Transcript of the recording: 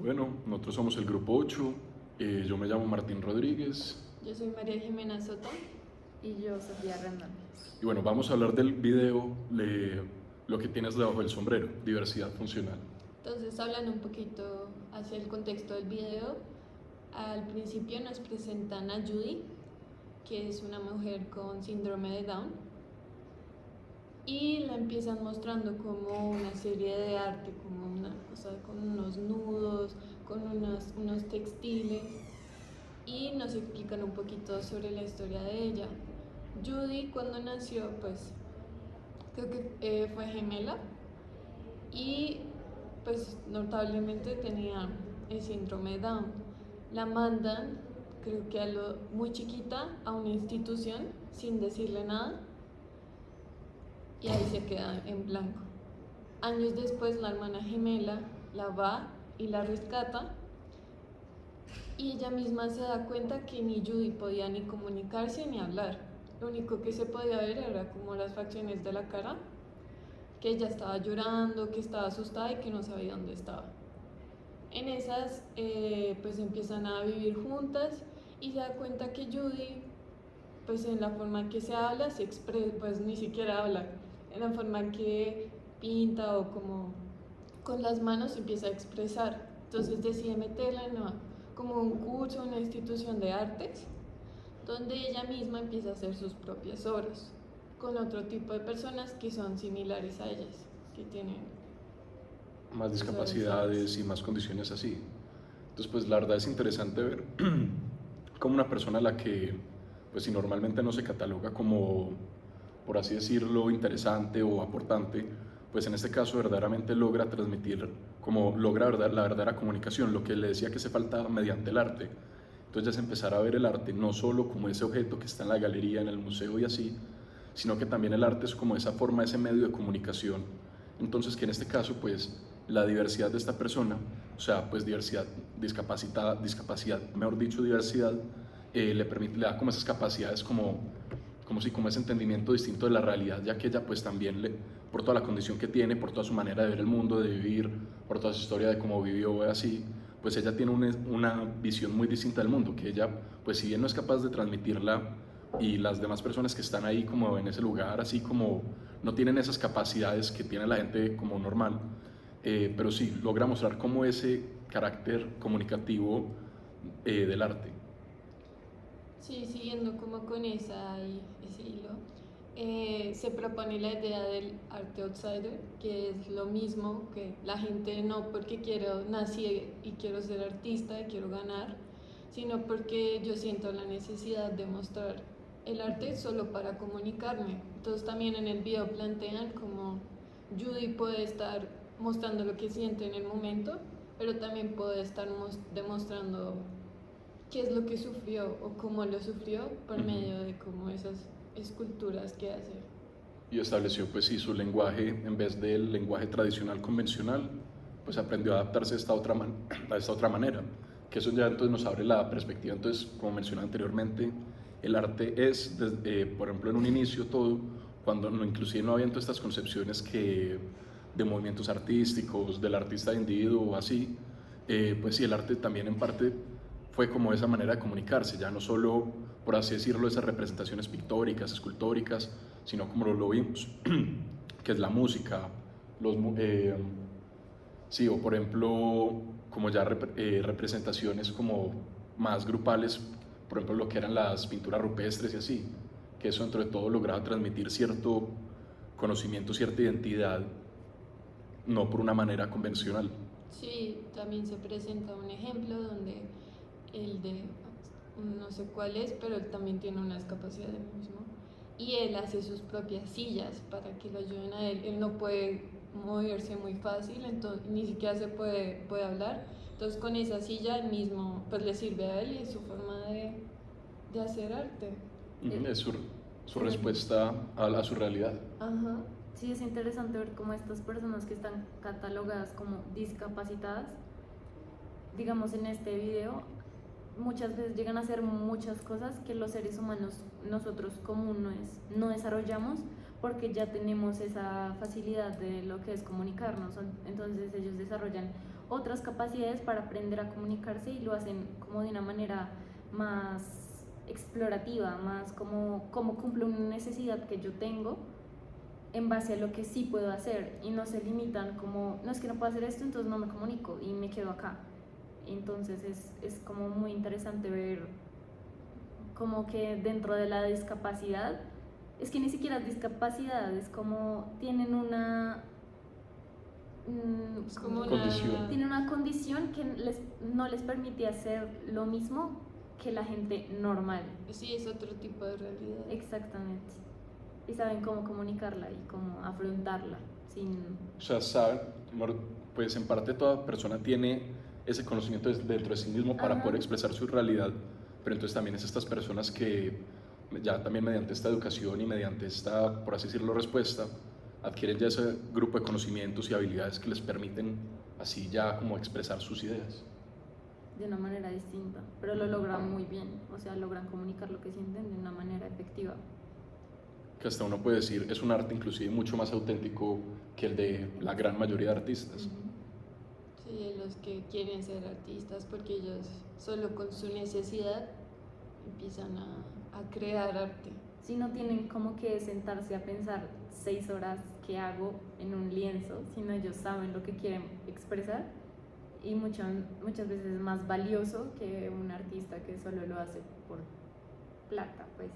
Bueno, nosotros somos el Grupo 8, yo me llamo Martín Rodríguez Yo soy María Jimena Soto. Y yo, Sofía Rendón. y bueno, vamos a hablar del video, de lo que tienes debajo del sombrero, diversidad funcional. Entonces, hablando un poquito hacia el contexto del video, al principio nos presentan a Judy, que es una mujer con síndrome de Down, y la empiezan mostrando como una serie de arte, como una cosa con unos nudos, con unos textiles, y nos explican un poquito sobre la historia de ella. Judy, cuando nació, pues creo que fue gemela y pues notablemente tenía el síndrome de Down. La mandan, creo que muy chiquita, a una institución sin decirle nada y ahí se queda en blanco. Años después la hermana gemela la va y la rescata y ella misma se da cuenta que ni Judy podía ni comunicarse ni hablar. Lo único que se podía ver era como las facciones de la cara, que ella estaba llorando, que estaba asustada y que no sabía dónde estaba. En esas, pues empiezan a vivir juntas y se da cuenta que Judy, pues en la forma en que se habla, se expresa, pues ni siquiera habla, en la forma en que pinta o como con las manos se empieza a expresar. Entonces decide meterla en como un curso, una institución de artes, donde ella misma empieza a hacer sus propias obras con otro tipo de personas que son similares a ellas, que tienen Más discapacidades y más condiciones así. Entonces, pues la verdad es interesante ver como una persona a la que, pues si normalmente no se cataloga como, por así decirlo, interesante o aportante, pues en este caso verdaderamente logra transmitir, como logra la verdadera comunicación, lo que le decía que se faltaba mediante el arte. Entonces ya es empezar a ver el arte no solo como ese objeto que está en la galería, en el museo y así, sino que también el arte es como esa forma, ese medio de comunicación. Entonces que en este caso pues la diversidad de esta persona, o sea pues diversidad, discapacidad, mejor dicho diversidad, le permite, le da como esas capacidades como ese entendimiento distinto de la realidad, ya que ella pues también por toda la condición que tiene, por toda su manera de ver el mundo, de vivir, por toda su historia de cómo vivió así, pues ella tiene una visión muy distinta del mundo, que ella pues si bien no es capaz de transmitirla y las demás personas que están ahí como en ese lugar, así como no tienen esas capacidades que tiene la gente como normal, pero sí logra mostrar como ese carácter comunicativo del arte. Sí, siguiendo como con ese hilo, se propone la idea del arte outsider, que es lo mismo que la gente no porque nací y quiero ser artista y quiero ganar, sino porque yo siento la necesidad de mostrar el arte solo para comunicarme. Entonces también en el video plantean como Judy puede estar mostrando lo que siente en el momento, pero también puede estar demostrando qué es lo que sufrió o cómo lo sufrió por medio de como esas esculturas que hace. Y estableció pues sí su lenguaje en vez del lenguaje tradicional convencional, pues aprendió a adaptarse a esta otra manera, que eso ya entonces nos abre la perspectiva. Entonces, como mencioné anteriormente, el arte es, por ejemplo, en un inicio todo, cuando no, inclusive no habían todas estas concepciones de movimientos artísticos, del artista de individuo o así, pues sí, el arte también en parte fue como esa manera de comunicarse, ya no solo, por así decirlo, esas representaciones pictóricas, escultóricas, sino como lo vimos, que es la música, los, sí, o por ejemplo, como ya representaciones como más grupales, por ejemplo, lo que eran las pinturas rupestres y así, que eso dentro de todo lograba transmitir cierto conocimiento, cierta identidad, no por una manera convencional. Sí, también se presenta un ejemplo donde el de, no sé cuál es, pero él también tiene una discapacidad del mismo. Y él hace sus propias sillas para que lo ayuden a él. Él no puede moverse muy fácil, entonces ni siquiera puede hablar. Entonces con esa silla él mismo pues le sirve a él y es su forma de hacer arte. Es su respuesta a su realidad. Ajá. Sí, es interesante ver cómo estas personas que están catalogadas como discapacitadas, digamos en este video, muchas veces llegan a hacer muchas cosas que los seres humanos, nosotros comunes, no desarrollamos porque ya tenemos esa facilidad de lo que es comunicarnos. Entonces ellos desarrollan otras capacidades para aprender a comunicarse y lo hacen como de una manera más explorativa, más como cumplo una necesidad que yo tengo en base a lo que sí puedo hacer, y no se limitan como, no, es que no puedo hacer esto, entonces no me comunico y me quedo acá. Entonces es como muy interesante ver como que dentro de la discapacidad, es que ni siquiera es discapacidad, es como tienen una Es como Condición. tienen una condición que no les permite hacer lo mismo que la gente normal. Sí, es otro tipo de realidad. Exactamente. Y saben cómo comunicarla y cómo afrontarla sin... O sea, saben, pues en parte toda persona tiene ese conocimiento dentro de sí mismo para Ajá. poder expresar su realidad, pero entonces también es estas personas que ya también mediante esta educación y mediante esta, por así decirlo, respuesta, adquieren ya ese grupo de conocimientos y habilidades que les permiten así ya como expresar sus ideas. de una manera distinta, pero lo logran muy bien, o sea, logran comunicar lo que sienten de una manera efectiva. Que hasta uno puede decir es un arte inclusive mucho más auténtico que el de la gran mayoría de artistas. Ujú. Sí, los que quieren ser artistas porque ellos solo con su necesidad empiezan a crear arte. Si no tienen como que sentarse a pensar 6 horas qué hago en un lienzo, sino ellos saben lo que quieren expresar, y muchas veces es más valioso que un artista que solo lo hace por plata, pues.